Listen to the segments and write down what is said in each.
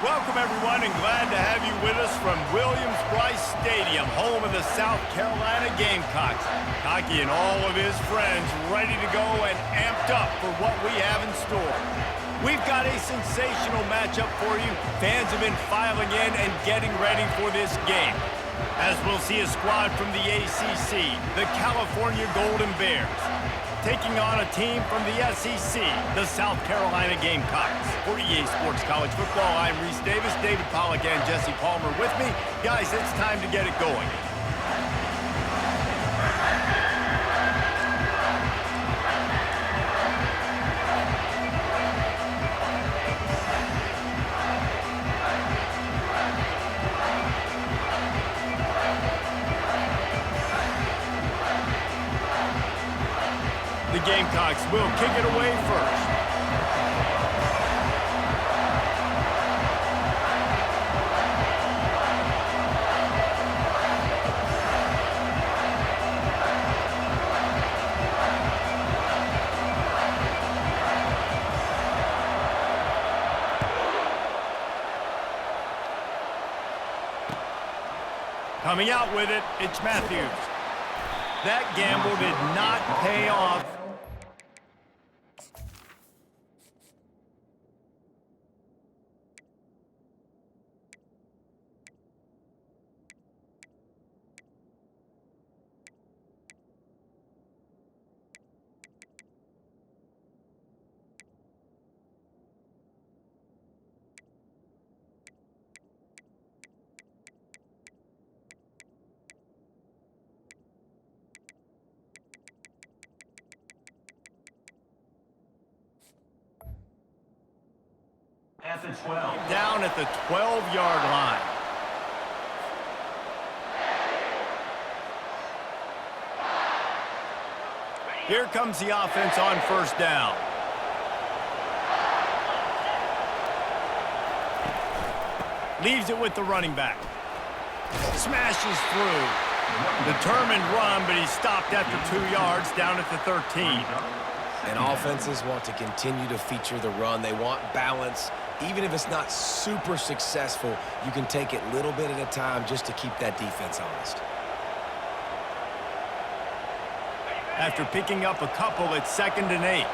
Welcome, everyone, and glad to have you with us from Williams-Brice Stadium, home of the South Carolina Gamecocks. Cocky and all of his friends ready to go and amped up for what we have in store. We've got a sensational matchup for you. Fans have been filing in and getting ready for this game, as we'll see a squad from the ACC, the California Golden Bears, taking on a team from the SEC, the South Carolina Gamecocks. For EA Sports College Football, I'm Reese Davis, David Pollack, and Jesse Palmer with me. Guys, it's time to get it going. The Gamecocks will kick it away first. Coming out with it, it's Matthews. That gamble did not pay off. At the 12. Down at the 12-yard line. Here comes the offense on first down. Leaves it with the running back. Smashes through. Determined run, but he stopped after 2 yards down at the 13. And offenses want to continue to feature the run. They want balance. Even if it's not super successful, you can take it little bit at a time just to keep that defense honest. After picking up a couple, it's 2nd and 8.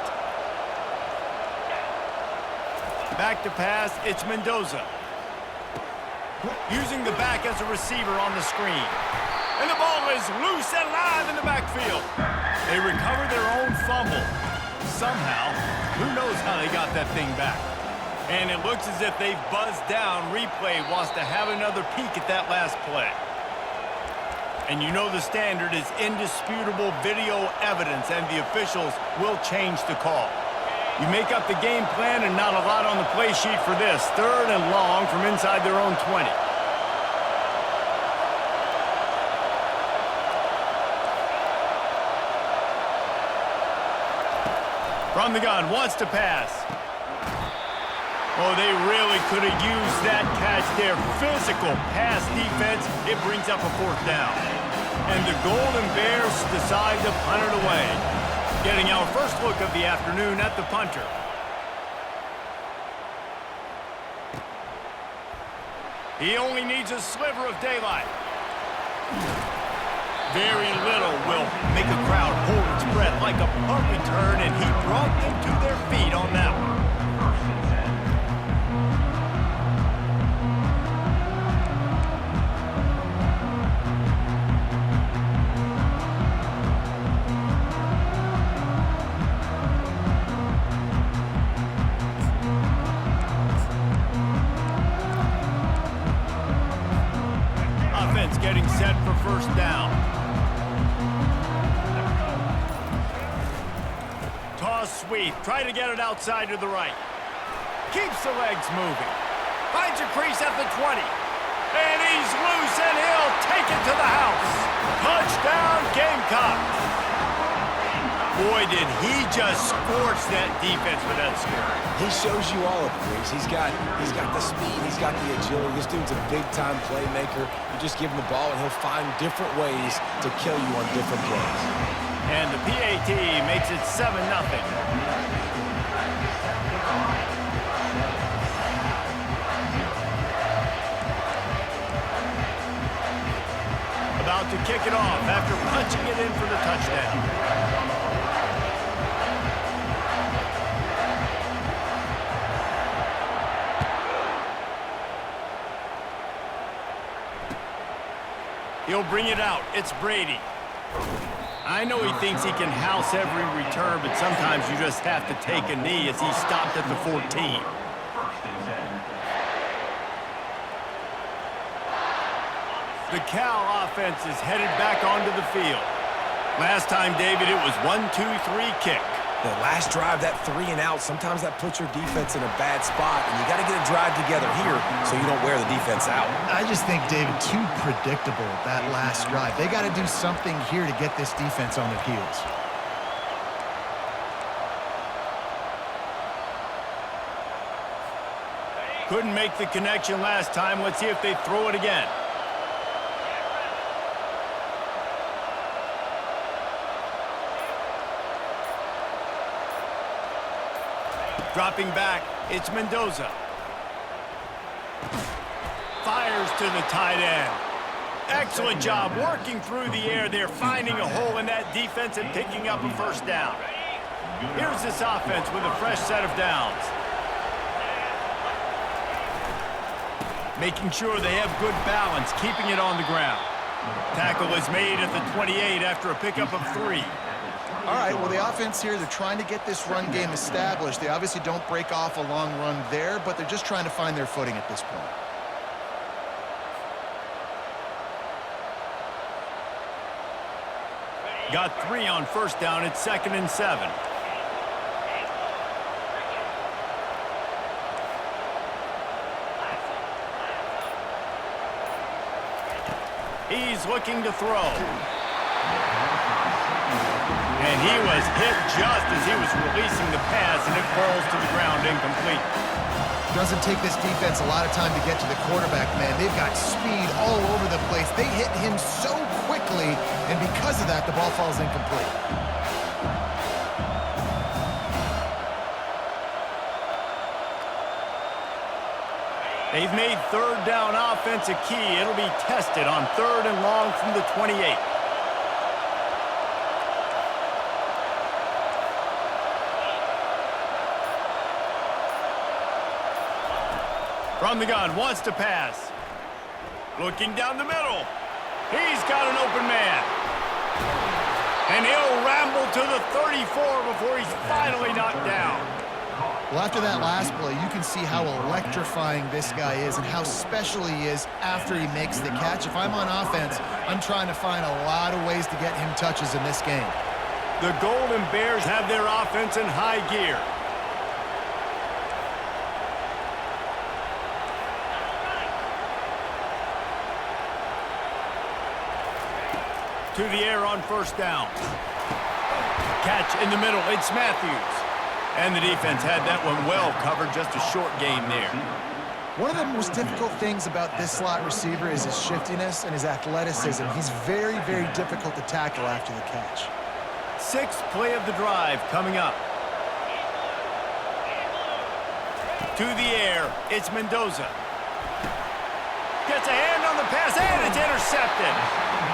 Back to pass, it's Mendoza. Using the back as a receiver on the screen. And the ball is loose and live in the backfield. They recover their own fumble. Somehow, who knows how they got that thing back. And it looks as if they've buzzed down. Replay wants to have another peek at that last play. And you know the standard is indisputable video evidence, and the officials will change the call. You make up the game plan and not a lot on the play sheet for this. 3rd and long from inside their own 20. From the gun, wants to pass. Oh, they really could have used that catch there. Physical pass defense. It brings up a 4th down. And the Golden Bears decide to punt it away. Getting our first look of the afternoon at the punter. He only needs a sliver of daylight. Very little will make a crowd hold its breath like a punt return, and he brought them to their feet on that one. Offense getting set for first down. Toss sweep. Try to get it outside to the right. Keeps the legs moving. Finds a crease at the 20. And he's loose, and he'll take it to the house. Touchdown, Gamecocks. Boy, did he just scorch that defense with that score. He shows you all of it, Reese. He's got the speed, he's got the agility. This dude's a big-time playmaker. You just give him the ball, and he'll find different ways to kill you on different plays. And the PAT makes it 7-0. to kick it off after punching it in for the touchdown. He'll bring it out. It's Brady. I know he thinks he can house every return, but sometimes you just have to take a knee as he stopped at the 14. The Cal offense is headed back onto the field. Last time, David, it was 1-2-3 kick. The last drive, that 3 and out, sometimes that puts your defense in a bad spot, and you got to get a drive together here so you don't wear the defense out. I just think, David, too predictable, that last drive. They got to do something here to get this defense on their heels. Couldn't make the connection last time. Let's see if they throw it again. Dropping back, it's Mendoza. Fires to the tight end. Excellent job working through the air there, finding a hole in that defense and picking up a first down. Here's this offense with a fresh set of downs. Making sure they have good balance, keeping it on the ground. Tackle is made at the 28 after a pickup of 3. All right, well, the offense here, they're trying to get this run game established. They obviously don't break off a long run there, but they're just trying to find their footing at this point. Got 3 on first down. It's 2nd and 7. He's looking to throw. And he was hit just as he was releasing the pass, and it falls to the ground incomplete. Doesn't take this defense a lot of time to get to the quarterback, man. They've got speed all over the place. They hit him so quickly, and because of that, the ball falls incomplete. They've made 3rd down offense a key. It'll be tested on 3rd and long from the 28. From the gun, wants to pass. Looking down the middle. He's got an open man. And he'll ramble to the 34 before he's finally knocked down. Well, after that last play, you can see how electrifying this guy is and how special he is after he makes the catch. If I'm on offense, I'm trying to find a lot of ways to get him touches in this game. The Golden Bears have their offense in high gear. To the air on first down. Catch in the middle, it's Matthews. And the defense had that one well covered, just a short gain there. One of the most difficult things about this slot receiver is his shiftiness and his athleticism. He's very, very difficult to tackle after the catch. 6th play of the drive coming up. To the air, it's Mendoza. Gets a hand on the pass, and it's intercepted.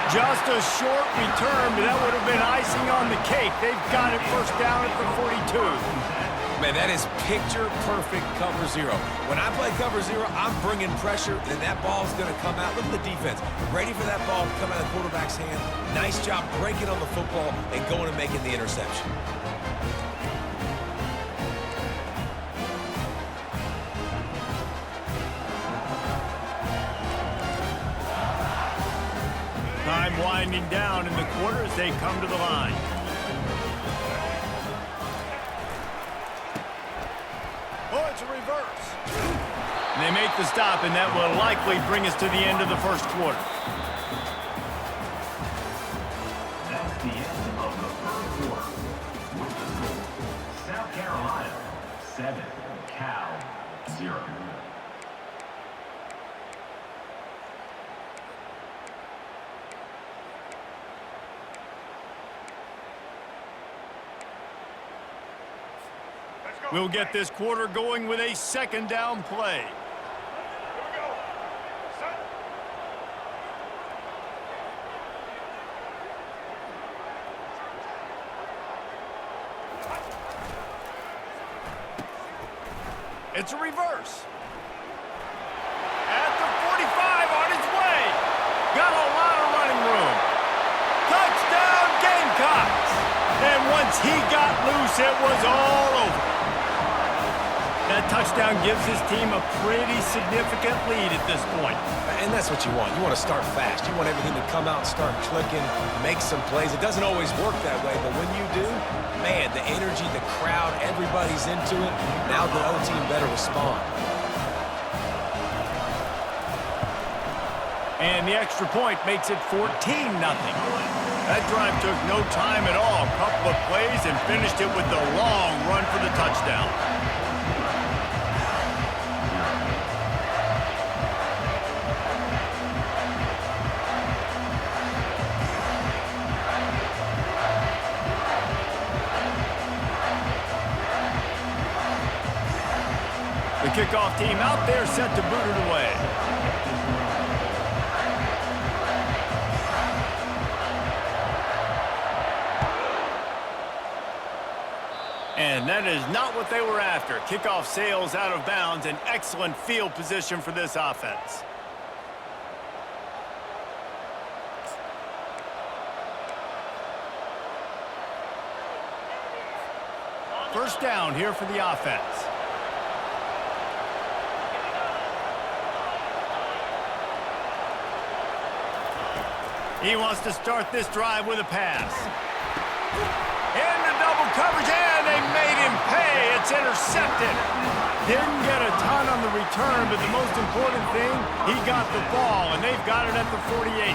Just a short return, but that would have been icing on the cake. They've got it first down at the 42. Man, that is picture-perfect cover 0. When I play cover 0, I'm bringing pressure, and that ball's going to come out. Look at the defense. Ready for that ball to come out of the quarterback's hand. Nice job breaking on the football and going and making the interception. Time winding down in the quarter as they come to the line. Oh, it's a reverse. And they make the stop, and that will likely bring us to the end of the first quarter. That's the end of the first quarter. South Carolina, 7, Cal, 0. We'll get this quarter going with a 2nd down play. It's a reverse. At the 45, on his way. Got a lot of running room. Touchdown, Gamecocks! And once he got loose, it was all over. That touchdown gives his team a pretty significant lead at this point. And that's what you want. You want to start fast. You want everything to come out and start clicking, make some plays. It doesn't always work that way, but when you do, man, the energy, the crowd, everybody's into it. Now the other team better respond. And the extra point makes it 14-0. That drive took no time at all. A couple of plays and finished it with the long run for the touchdown. The kickoff team out there set to boot it away. And that is not what they were after. Kickoff sails out of bounds. An excellent field position for this offense. First down here for the offense. He wants to start this drive with a pass. Into double coverage, and they made him pay. It's intercepted. Didn't get a ton on the return, but the most important thing, he got the ball, and they've got it at the 48.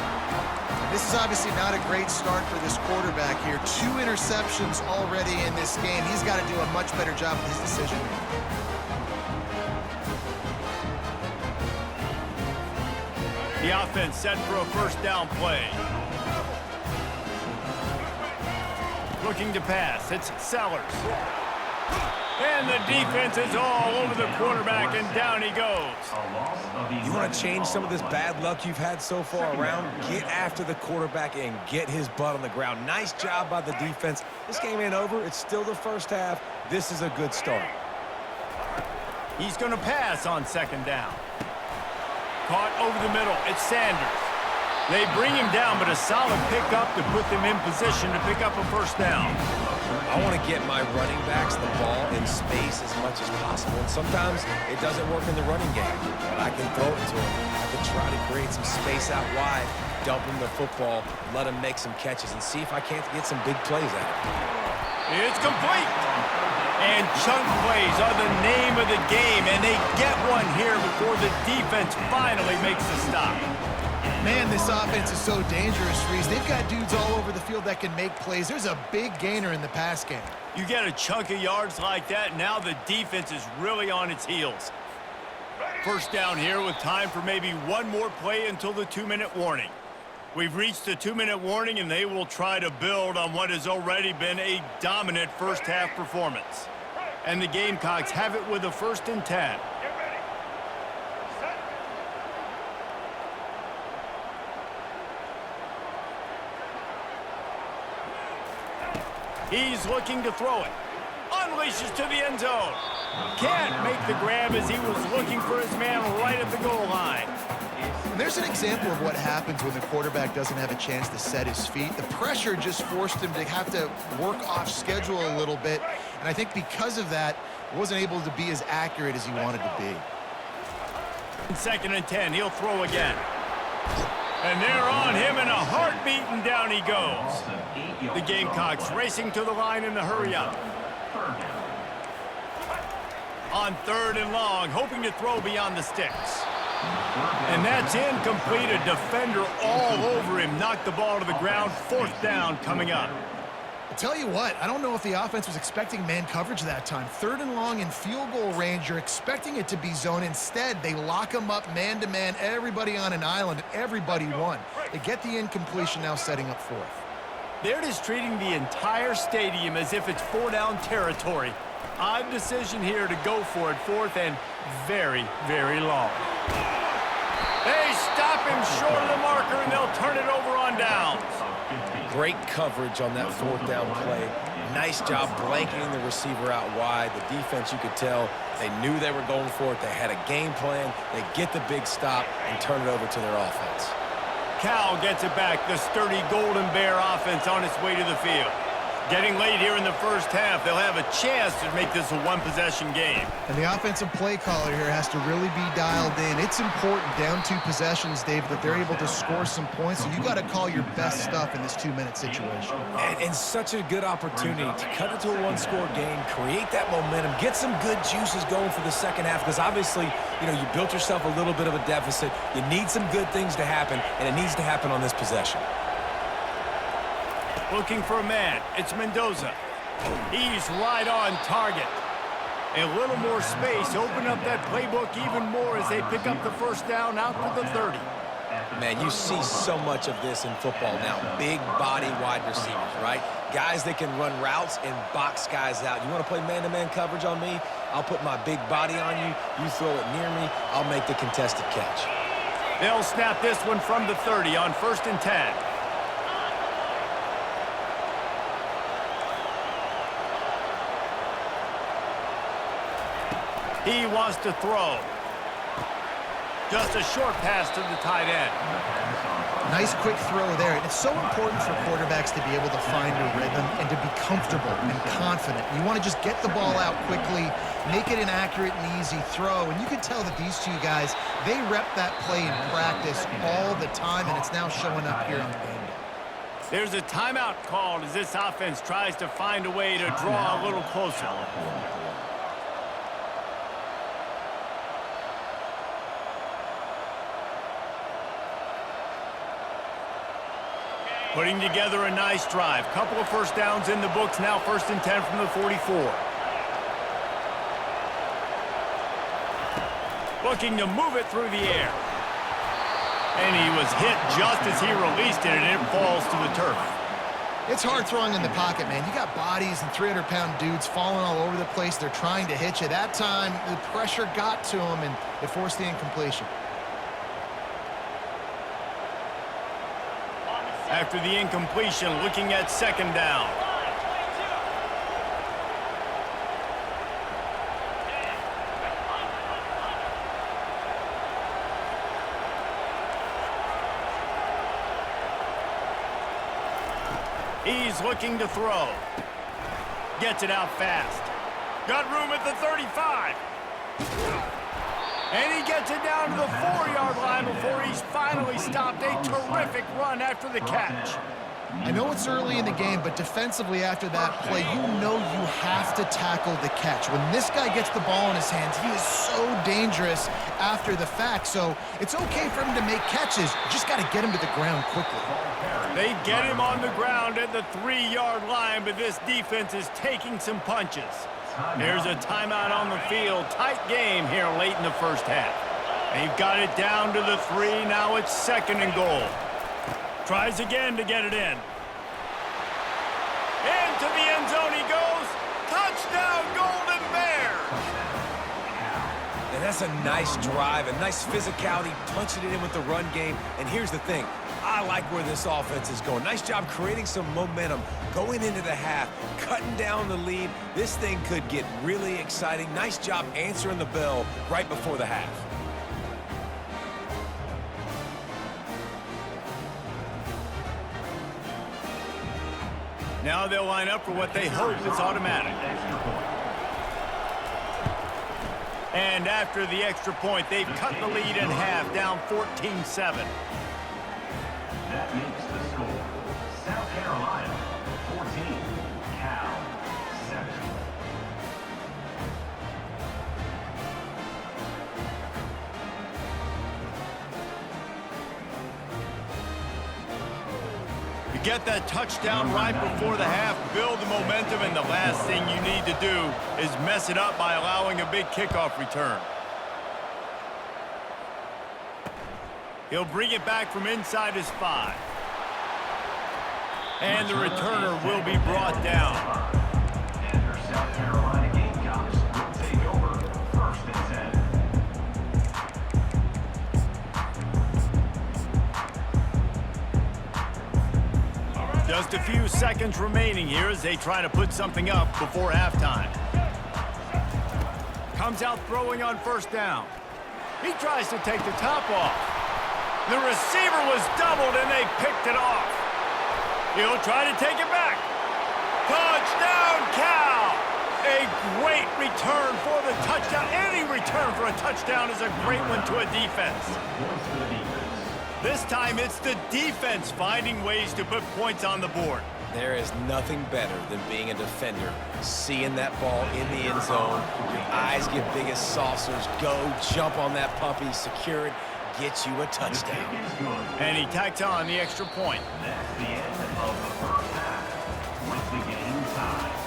This is obviously not a great start for this quarterback here. 2 interceptions already in this game. He's got to do a much better job with his decision. The offense set for a first down play. Looking to pass. It's Sellers. And the defense is all over the quarterback, and down he goes. You want to change some of this bad luck you've had so far around? Get after the quarterback and get his butt on the ground. Nice job by the defense. This game ain't over. It's still the first half. This is a good start. He's going to pass on second down. Caught over the middle. It's Sanders. They bring him down, but a solid pickup to put them in position to pick up a first down. I want to get my running backs the ball in space as much as possible. And sometimes it doesn't work in the running game, but I can throw it to him. I can try to create some space out wide, dump him the football, let him make some catches, and see if I can't get some big plays out of him. It's complete. And chunk plays are the name of the game, and they get one here before the defense finally makes the stop. Man, this offense is so dangerous, Reese. They've got dudes all over the field that can make plays. There's a big gainer in the pass game. You get a chunk of yards like that, now the defense is really on its heels. First down here with time for maybe one more play until the 2-minute warning. We've reached the 2-minute warning, and they will try to build on what has already been a dominant first-half performance. And the Gamecocks have it with a 1st and 10. He's looking to throw it. Unleashes to the end zone. Can't make the grab as he was looking for his man right at the goal line. And there's an example of what happens when the quarterback doesn't have a chance to set his feet. The pressure just forced him to have to work off schedule a little bit. And I think because of that, he wasn't able to be as accurate as he wanted to be. 2nd and 10, he'll throw again. And they're on him in a heartbeat, and down he goes. The Gamecocks racing to the line in the hurry-up. On 3rd and long, hoping to throw beyond the sticks. And that's incomplete. A defender all over him. Knocked the ball to the ground. 4th down coming up. I'll tell you what, I don't know if the offense was expecting man coverage that time. 3rd and long in field goal range, you're expecting it to be zone. Instead, they lock them up man-to-man, everybody on an island, and everybody won. They get the incompletion, now setting up 4th. They're just treating the entire stadium as if it's 4-down territory. Odd decision here to go for it. 4th and very, very long. They stop him short of the marker, and they'll turn it over on downs. Great coverage on that fourth down play. Nice job blanketing the receiver out wide. The defense, you could tell, they knew they were going for it. They had a game plan. They get the big stop and turn it over to their offense. Cal gets it back. The sturdy Golden Bear offense on its way to the field. Getting late here in the first half, they'll have a chance to make this a one-possession game. And the offensive play caller here has to really be dialed in. It's important down 2 possessions, Dave, that they're able to score some points. So you got to call your best stuff in this 2-minute situation. And such a good opportunity to cut it to a one-score game, create that momentum, get some good juices going for the second half, because obviously, you know, you built yourself a little bit of a deficit. You need some good things to happen, and it needs to happen on this possession. Looking for a man. It's Mendoza. He's right on target. A little more space. Open up that playbook even more as they pick up the first down out to the 30. Man, you see so much of this in football now. Big body wide receivers, right? Guys that can run routes and box guys out. You want to play man-to-man coverage on me? I'll put my big body on you. You throw it near me, I'll make the contested catch. They'll snap this one from the 30 on 1st and 10. He wants to throw. Just a short pass to the tight end. Nice quick throw there. And it's so important for quarterbacks to be able to find a rhythm and to be comfortable and confident. You want to just get the ball out quickly, make it an accurate and easy throw. And you can tell that these two guys, they rep that play in practice all the time, and it's now showing up here on the game. There's a timeout called as this offense tries to find a way to draw a little closer. Putting together a nice drive. Couple of first downs in the books now. 1st and 10 from the 44. Looking to move it through the air. And he was hit just as he released it, and it falls to the turf. It's hard throwing in the pocket, man. You got bodies and 300-pound dudes falling all over the place. They're trying to hit you. That time, the pressure got to him, and it forced the incompletion. After the incompletion, looking at 2nd down. He's looking to throw. Gets it out fast. Got room at the 35. And he gets it down to the 4-yard line before he's finally stopped. A terrific run after the catch. I know it's early in the game, but defensively after that play, you know you have to tackle the catch. When this guy gets the ball in his hands, he is so dangerous after the fact. So it's okay for him to make catches. You just got to get him to the ground quickly. They get him on the ground at the 3-yard line, but this defense is taking some punches. There's a timeout on the field. Tight game here late in the first half. They've got it down to the 3. Now it's 2nd and goal. Tries again to get it in. Into the end zone he goes. Touchdown, Golden Bears! And that's a nice drive, a nice physicality, punching it in with the run game. And here's the thing. I like where this offense is going. Nice job creating some momentum, going into the half, cutting down the lead. This thing could get really exciting. Nice job answering the bell right before the half. Now they'll line up for what they hope is automatic. And after the extra point, they've cut the lead in half, down 14-7. That makes the score South Carolina 14, Cal 7. You get that touchdown right before the half, build the momentum, and the last thing you need to do is mess it up by allowing a big kickoff return. He'll bring it back from inside his 5. And the returner will be brought down. And your South Carolina Gamecocks will take over 1st and 10. Just seconds remaining here as they try to put something up before halftime. Comes out throwing on first down. He tries to take the top off. The receiver was doubled and they picked it off. He'll try to take it back. Touchdown, Cal! A great return for the touchdown. Any return for a touchdown is a great one to a defense. This time it's the defense finding ways to put points on the board. There is nothing better than being a defender, seeing that ball in the end zone, your eyes get big as saucers, go, jump on that puppy, secure it, get you a touchdown. And he tacks on the extra point. That's the end of the first half. With the game tied.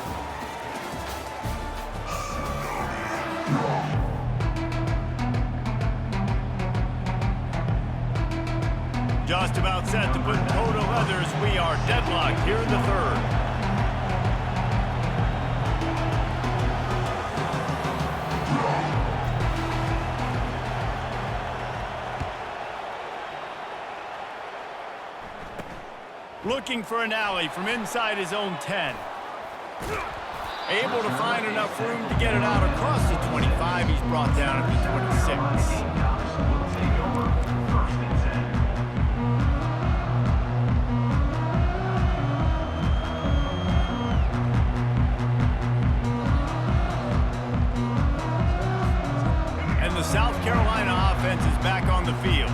Just about set to put toe to leather as we are deadlocked here in the third. Looking for an alley from inside his own 10. Able to find enough room to get it out across the 25. He's brought down at the 26. Gamecocks will take over first and 10. And the South Carolina offense is back on the field.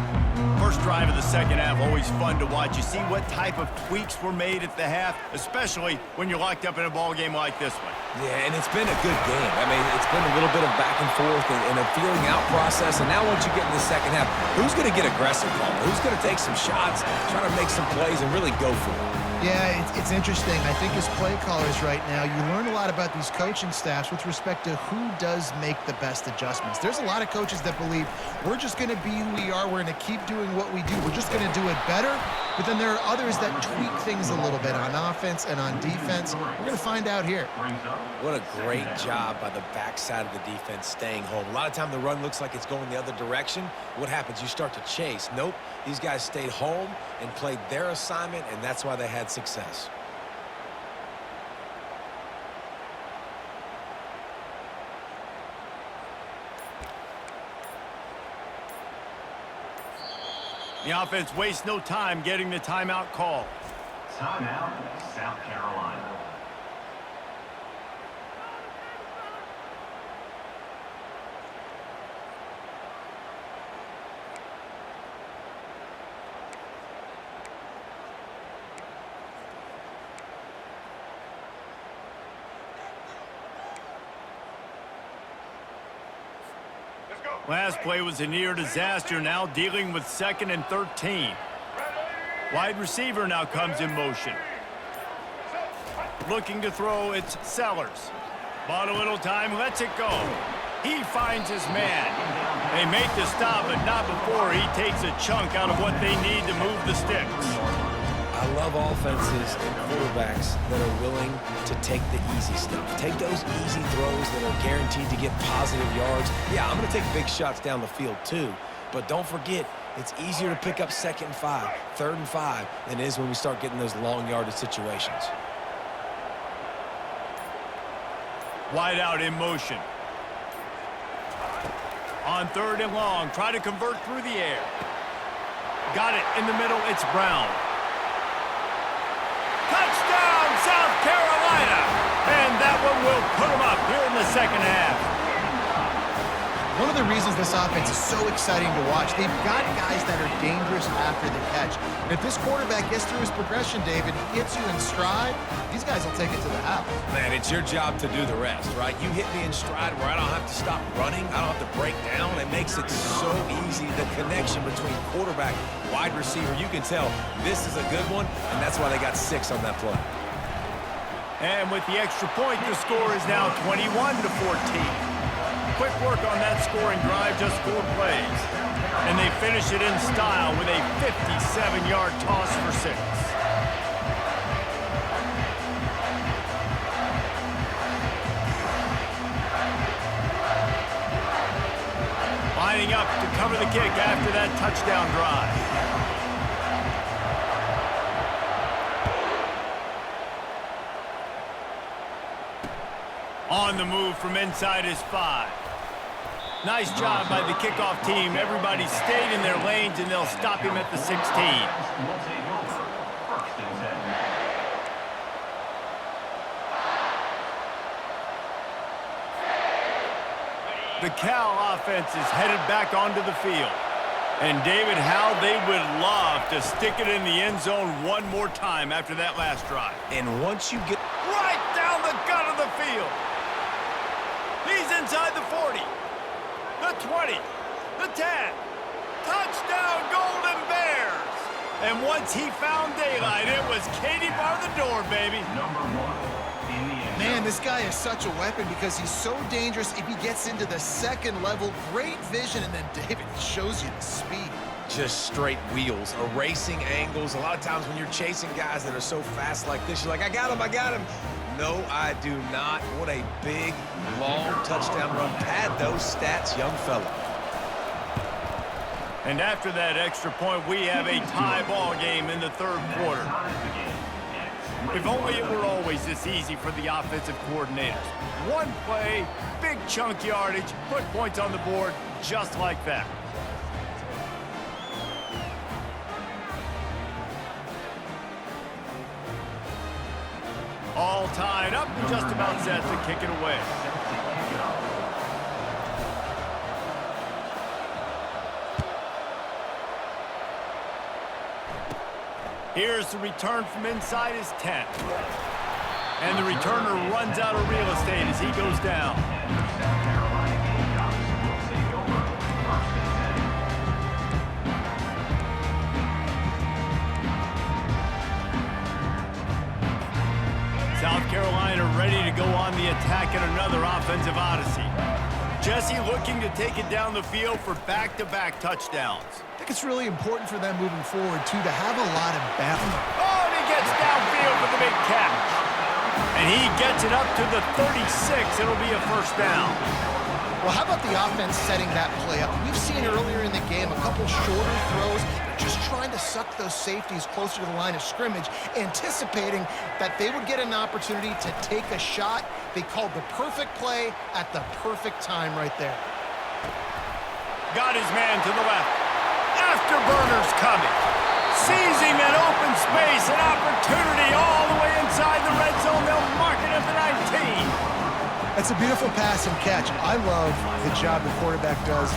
First drive of the second half, always fun to watch. You see what type of tweaks were made at the half, especially when you're locked up in a ball game like this one. Yeah, and it's been a good game. I mean, it's been a little bit of back and forth and a feeling out process. And now once you get in the second half, who's going to get aggressive, Paul? Who's going to take some shots, try to make some plays, and really go for it? Yeah, it's interesting. I think as play callers right now, you learn a lot about these coaching staffs with respect to who does make the best adjustments. There's a lot of coaches that believe we're just going to be who we are. We're going to keep doing what we do. We're just going to do it better. But then there are others that tweak things a little bit on offense and on defense. We're going to find out here. What a great job by the backside of the defense staying home. A lot of time the run looks like it's going the other direction. What happens? You start to chase. Nope. These guys stayed home and played their assignment, and that's why they had success. The offense wastes no time getting the timeout call. Timeout, South Carolina. Last play was a near disaster, now dealing with 2nd and 13. Wide receiver now comes in motion. Looking to throw, it's Sellers. Bought a little time, lets it go. He finds his man. They make the stop, but not before he takes a chunk out of what they need to move the sticks. I love offenses and quarterbacks that are willing to take the easy stuff. Take those easy throws that are guaranteed to get positive yards. Yeah, I'm going to take big shots down the field too, but don't forget, it's easier to pick up 2nd and 5, 3rd and 5 than it is when we start getting those long yardage situations. Wide out in motion. On 3rd and long, try to convert through the air. Got it in the middle, it's Brown. Touchdown, South Carolina! And that one will put them up here in the second half. One of the reasons this offense is so exciting to watch, they've got guys that are dangerous after the catch. And if this quarterback gets through his progression, David, gets you in stride, these guys will take it to the house. Man, it's your job to do the rest, right? You hit me in stride where I don't have to stop running. I don't have to break down. It makes it so easy. The connection between quarterback, wide receiver, you can tell this is a good one, and that's why they got 6 on that play. And with the extra point, the score is now 21-14. Quick work on that scoring drive, just 4 plays. And they finish it in style with a 57-yard toss for 6. Lining up to cover the kick after that touchdown drive. On the move from inside his 5. Nice job by the kickoff team. Everybody stayed in their lanes, and they'll stop him at the 16. Will take over. First and 10. The Cal offense is headed back onto the field. And David, how they would love to stick it in the end zone one more time after that last drive. And once you get Right down the gut of the field. He's inside the 40, the 20, the 10. Touchdown, Golden Bears. And once he found daylight, it was Katie bar the door, baby. Number 1 in the end. Man, this guy is such a weapon because he's so dangerous if he gets into the second level. Great vision, and then David shows you the speed. just straight wheels, erasing angles. A lot of times when you're chasing guys that are so fast like this, you're like, I got him, I got him. No, I do not. What a big, long touchdown run. Pad those stats, young fella. And after that extra point, we have a tie ball game in the third quarter. If only it were always this easy for the offensive coordinators. One play, big chunk yardage, put points on the board just like that. All tied up and just about set to kick it away. Here's the return from inside his 10. And the returner runs out of real estate as he goes down. South Carolina ready to go on the attack in another offensive odyssey. Jesse looking to take it down the field for back-to-back touchdowns. I think it's really important for them moving forward, too, to have a lot of balance. Oh, and he gets downfield for the big catch. And he gets it up to the 36. It'll be a first down. Well, how about the offense setting that play up? We've seen earlier in the game a couple shorter throws, just trying to suck those safeties closer to the line of scrimmage, anticipating that they would get an opportunity to take a shot. They called the perfect play at the perfect time right there. Got his man to the left. Afterburner's coming. Sees him in open space, an opportunity all the way inside the red zone. They'll mark it at the 19. That's a beautiful pass and catch. I love the job the quarterback does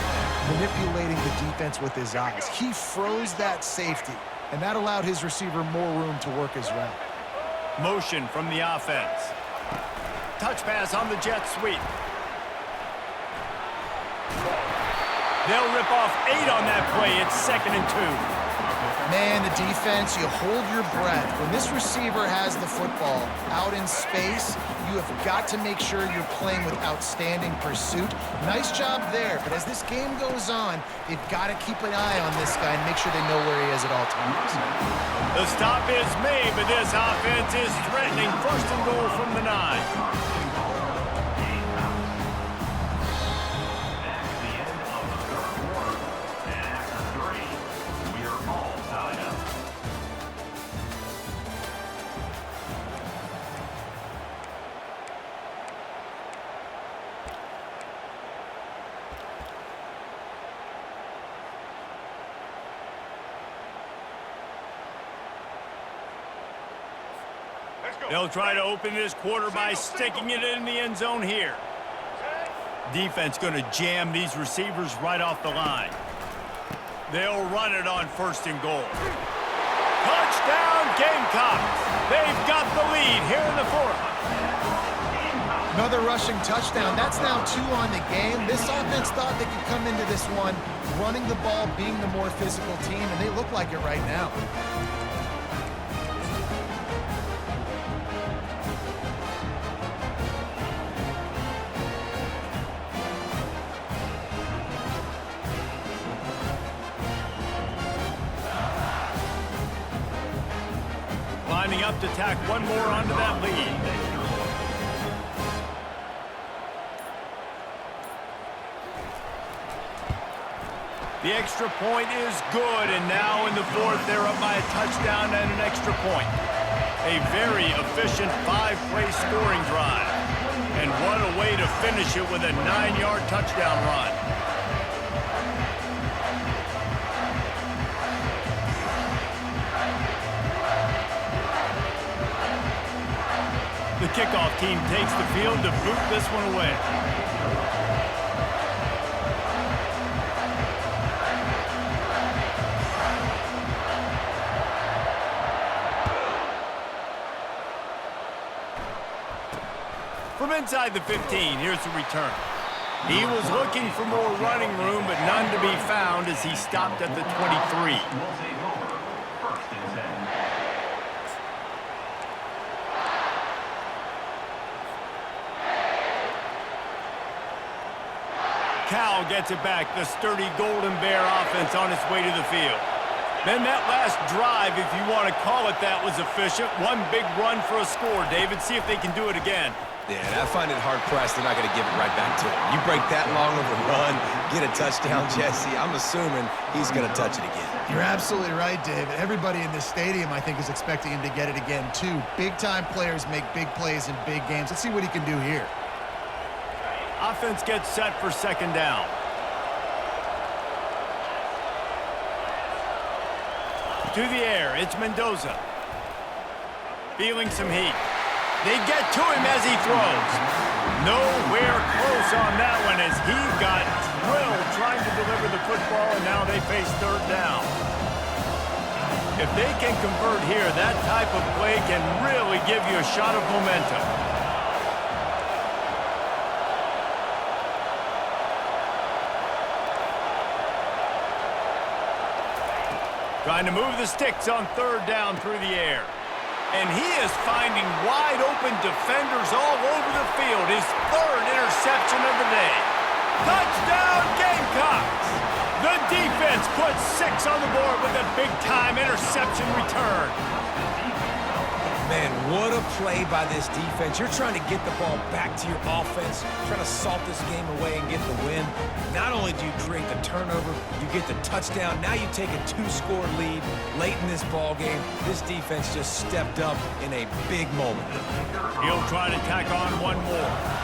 manipulating the defense with his eyes. He froze that safety, and that allowed his receiver more room to work his route. Motion from the offense. Touch pass on the jet sweep. They'll rip off 8 on that play. It's 2nd and 2. Man, the defense, you hold your breath. When this receiver has the football out in space, you have got to make sure you're playing with outstanding pursuit. Nice job there, but as this game goes on, they've got to keep an eye on this guy and make sure they know where he is at all times. The stop is made, but this offense is threatening. 1st and goal from the 9. They'll try to open this quarter by sticking it in the end zone here. Defense going to jam these receivers right off the line. They'll run it on 1st and goal. Touchdown Gamecocks. They've got the lead here in the 4th. Another rushing touchdown. That's now 2 on the game. This offense thought they could come into this one running the ball, being the more physical team, and they look like it right now. Lining up to tack one more onto that lead. The extra point is good, and now in the 4th, they're up by a touchdown and an extra point. A very efficient 5-play scoring drive. And what a way to finish it with a 9-yard touchdown run. The kickoff team takes the field to boot this one away. From inside the 15, here's the return. He was looking for more running room, but none to be found as he stopped at the 23. Will take over. First and 10. Cal gets it back. The sturdy Golden Bear offense on its way to the field. Then that last drive, if you want to call it that, was efficient. One big run for a score, David. See if they can do it again. Yeah, and I find it hard-pressed they're not going to give it right back to him. You break that long of a run, get a touchdown, Jesse, I'm assuming he's going to touch it again. You're absolutely right, David. Everybody in this stadium, I think, is expecting him to get it again, too. Big-time players make big plays in big games. Let's see what he can do here. Offense gets set for second down. To the air, it's Mendoza. Feeling some heat. They get to him as he throws. Nowhere close on that one as he got drilled trying to deliver the football, and now they face third down. If they can convert here, that type of play can really give you a shot of momentum. Trying to move the sticks on third down through the air. And he is finding wide open defenders all over the field. His third interception of the day. Touchdown Gamecocks! The defense puts 6 on the board with a big-time interception return. Man, what a play by this defense. You're trying to get the ball back to your offense, trying to salt this game away and get the win. Not only do you create the turnover, you get the touchdown. Now you take a 2-score lead late in this ball game. This defense just stepped up in a big moment. He'll try to tack on one more.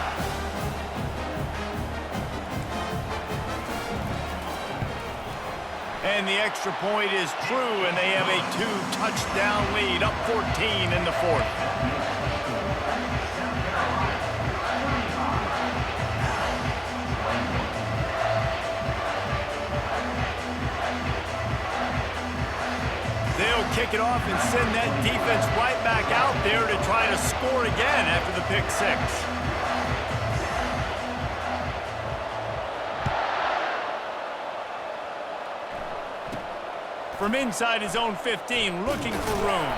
And the extra point is true, and they have a 2-touchdown lead, up 14 in the fourth. They'll kick it off and send that defense right back out there to try to score again after the pick 6. From inside his own 15, looking for room.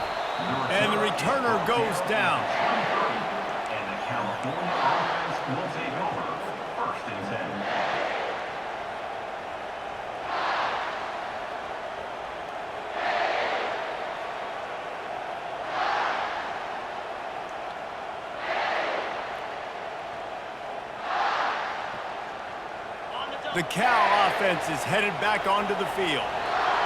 And the returner goes down. And the California offense will take over. First and 10. The Cal offense is headed back onto the field.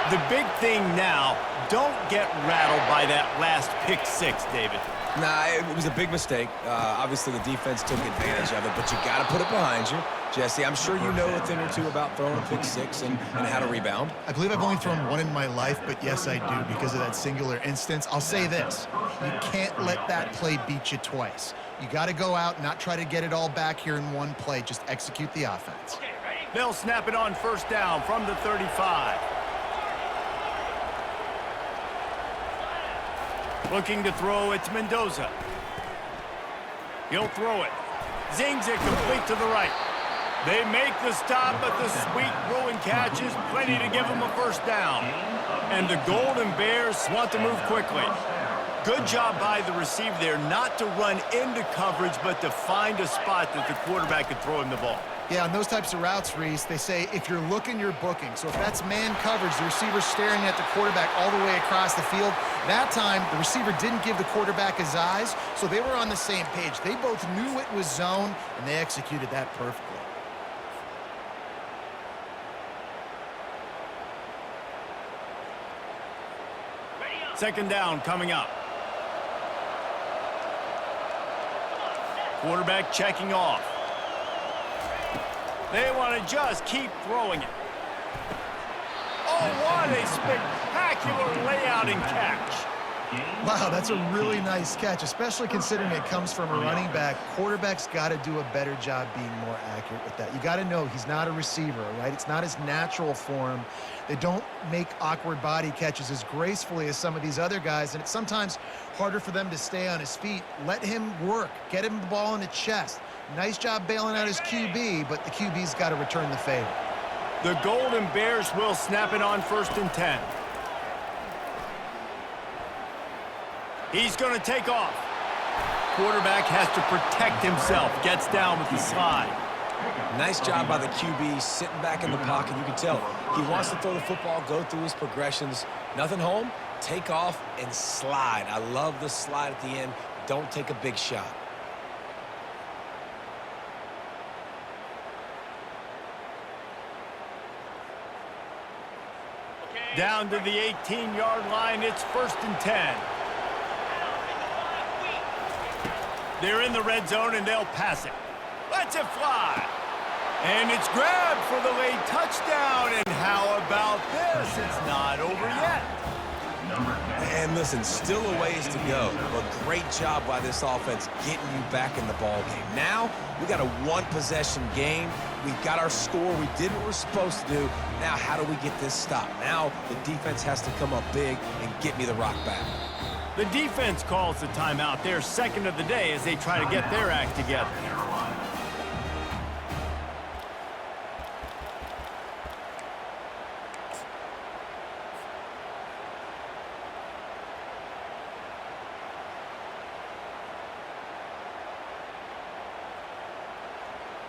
The big thing now, don't get rattled by that last pick 6, David. Nah, it was a big mistake. Obviously, the defense took advantage of it, but you got to put it behind you. Jesse, I'm sure you know a thing or two about throwing a pick 6 and how to rebound. I believe I've only thrown one in my life, but yes, I do because of that singular instance. I'll say this. You can't let that play beat you twice. You got to go out, not try to get it all back here in one play. Just execute the offense. They'll snap it on first down from the 35. Looking to throw, it's Mendoza. He'll throw it. Zings it complete to the right. They make the stop, but the sweet throwing catch is plenty to give them a first down. And the Golden Bears want to move quickly. Good job by the receiver there not to run into coverage, but to find a spot that the quarterback could throw him the ball. Yeah, on those types of routes, Reese, they say if you're looking, you're booking. So if that's man coverage, the receiver's staring at the quarterback all the way across the field. That time, the receiver didn't give the quarterback his eyes, so they were on the same page. They both knew it was zone, and they executed that perfectly. Second down coming up. Quarterback checking off. They want to just keep throwing it. Oh, what a spectacular layout and catch. Wow, that's a really nice catch, especially considering it comes from a running back. Quarterback's got to do a better job being more accurate with that. You got to know he's not a receiver, right? It's not his natural form. They don't make awkward body catches as gracefully as some of these other guys, and it's sometimes harder for them to stay on his feet. Let him work. Get him the ball in the chest. Nice job bailing out his QB, but the QB's got to return the favor. The Golden Bears will snap it on 1st and 10. He's going to take off. Quarterback has to protect himself. Gets down with the slide. Nice job by the QB sitting back in the pocket. You can tell he wants to throw the football, go through his progressions. Nothing home, take off and slide. I love the slide at the end. Don't take a big shot. Down to the 18-yard line. It's 1st and 10. They're in the red zone, and they'll pass it. Let's it fly. And it's grabbed for the late touchdown. And how about this? It's not over yet. And listen, still a ways to go, but great job by this offense getting you back in the ball game. Now, we got a one-possession game. We've got our score. We did what we're supposed to do. Now, how do we get this stopped? Now, the defense has to come up big and get me the rock back. The defense calls the timeout. Their second of the day as they try to get their act together.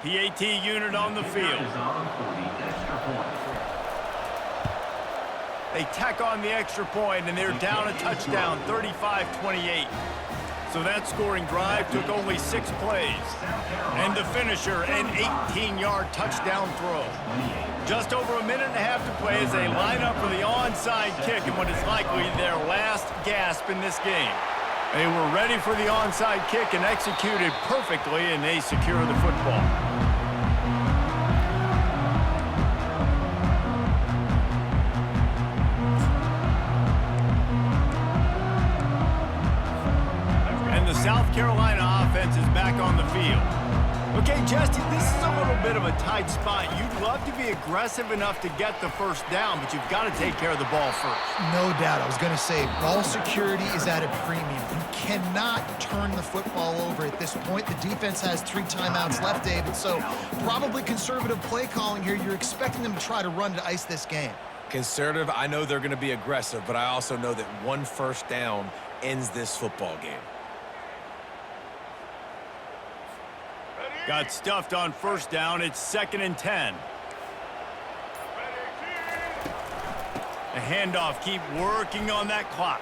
PAT unit on the field. They tack on the extra point, and they're down a touchdown, 35-28. So that scoring drive took only 6 plays. And the finisher, an 18-yard touchdown throw. Just over a minute and a half to play as they line up for the onside kick in what is likely their last gasp in this game. They were ready for the onside kick and executed perfectly, and they secure the football. South Carolina offense is back on the field. Okay, Justin, this is a little bit of a tight spot. You'd love to be aggressive enough to get the first down, but you've got to take care of the ball first. No doubt. I was going to say, ball security is at a premium. You cannot turn the football over at this point. The defense has 3 timeouts left, David, so probably conservative play calling here. You're expecting them to try to run to ice this game. Conservative, I know they're going to be aggressive, but I also know that one first down ends this football game. Got stuffed on first down. It's 2nd and 10. A handoff. Keep working on that clock.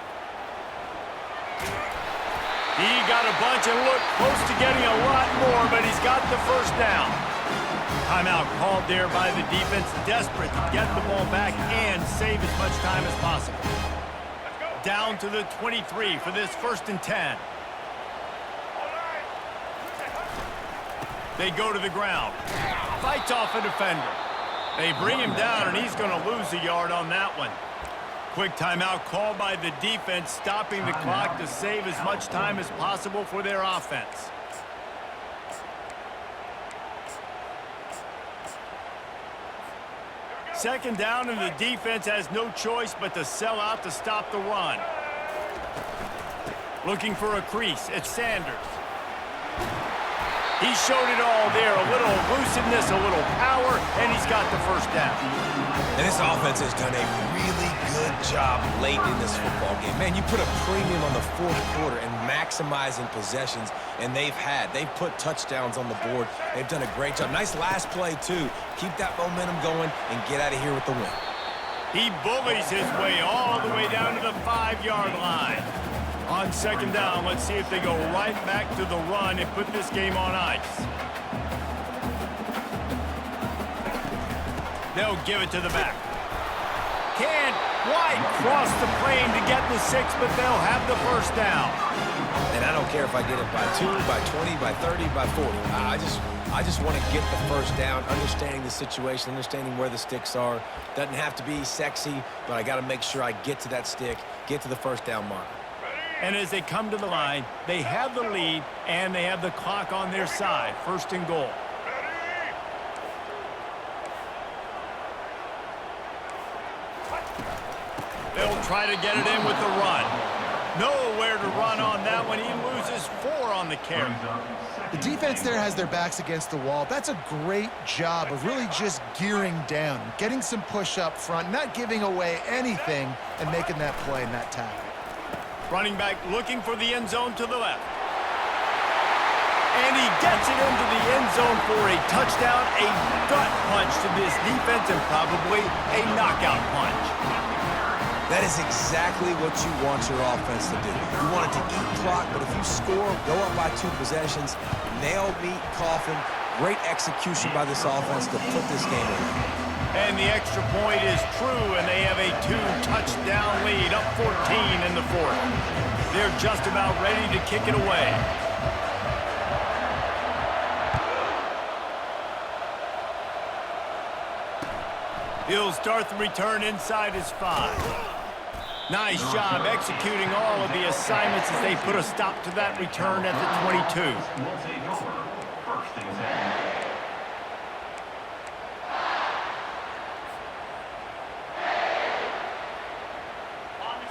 He got a bunch and looked close to getting a lot more, but he's got the first down. Timeout called there by the defense, desperate to get the ball back and save as much time as possible. Down to the 23 for this 1st and 10. They go to the ground. Fights off a defender. They bring him down, and he's going to lose a yard on that one. Quick timeout called by the defense, stopping the clock to save as much time as possible for their offense. Second down, and the defense has no choice but to sell out to stop the run. Looking for a crease. It's Sanders. He showed it all there, a little elusiveness, a little power, and he's got the first down. And this offense has done a really good job late in this football game. Man, you put a premium on the 4th quarter and maximizing possessions, and they've put touchdowns on the board. They've done a great job. Nice last play, too. Keep that momentum going and get out of here with the win. He bullies his way all the way down to the 5-yard line. On second down, let's see if they go right back to the run and put this game on ice. They'll give it to the back. Can't quite cross the plane to get the 6, but they'll have the first down. And I don't care if I get it by 2, by 20, by 30, by 40. I just want to get the first down, understanding the situation, understanding where the sticks are. Doesn't have to be sexy, but I got to make sure I get to that stick, get to the first down mark. And as they come to the line, they have the lead, and they have the clock on their side. First and goal. They'll try to get it in with the run. Nowhere to run on that one. He loses 4 on the carry. The defense there has their backs against the wall. That's a great job of really just gearing down, getting some push up front, not giving away anything, and making that play and that tackle. Running back looking for the end zone to the left. And he gets it into the end zone for a touchdown, a gut punch to this defense, and probably a knockout punch. That is exactly what you want your offense to do. You want it to eat clock, but if you score, go up by 2 possessions, nail, meet, coffin, great execution by this offense to put this game away. And the extra point is true, and they have a 2-touchdown lead, up 14 in the 4th. They're just about ready to kick it away. He'll start the return inside his 5. Nice job executing all of the assignments as they put a stop to that return at the 22. Will take over. First and 10.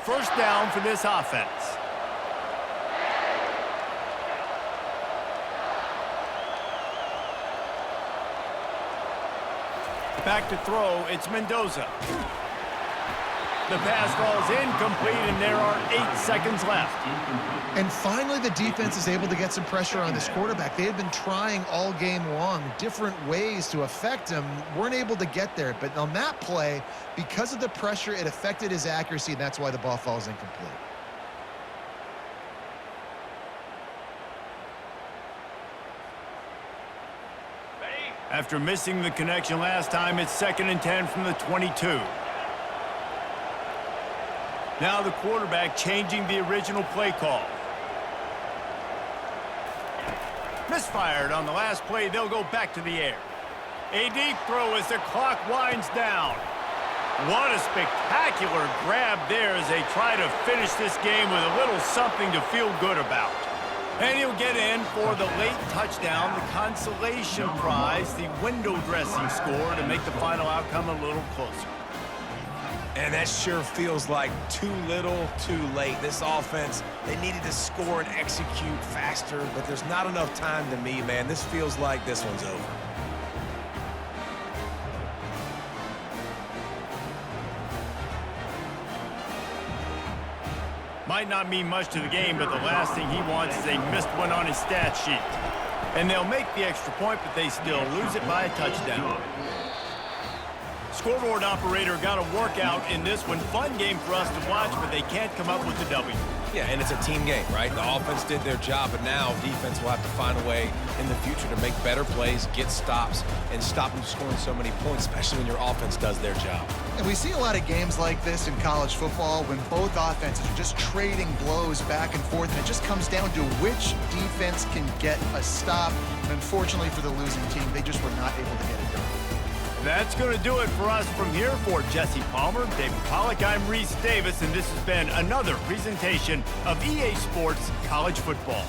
First down for this offense. Back to throw, it's Mendoza. The pass falls incomplete, and there are 8 seconds left. And finally, the defense is able to get some pressure on this quarterback. They had been trying all game long, different ways to affect him, weren't able to get there. But on that play, because of the pressure, it affected his accuracy, and that's why the ball falls incomplete. After missing the connection last time, it's 2nd and 10 from the 22. Now the quarterback changing the original play call. Misfired on the last play. They'll go back to the air. A deep throw as the clock winds down. What a spectacular grab there as they try to finish this game with a little something to feel good about. And he'll get in for the late touchdown, the consolation prize, the window dressing score to make the final outcome a little closer. And that sure feels like too little, too late. This offense, they needed to score and execute faster, but there's not enough time to me, man. This feels like this one's over. Might not mean much to the game, but the last thing he wants is a missed one on his stat sheet. And they'll make the extra point, but they still lose it by a touchdown. Scoreboard operator got a workout in this one. Fun game for us to watch, but they can't come up with the W. Yeah, and it's a team game, right? The offense did their job, but now defense will have to find a way in the future to make better plays, get stops, and stop them scoring so many points, especially when your offense does their job. And we see a lot of games like this in college football when both offenses are just trading blows back and forth, and it just comes down to which defense can get a stop. And unfortunately for the losing team, they just were not able to get it done. That's going to do it for us from here. For Jesse Palmer, David Pollack, I'm Reese Davis, and this has been another presentation of EA Sports College Football.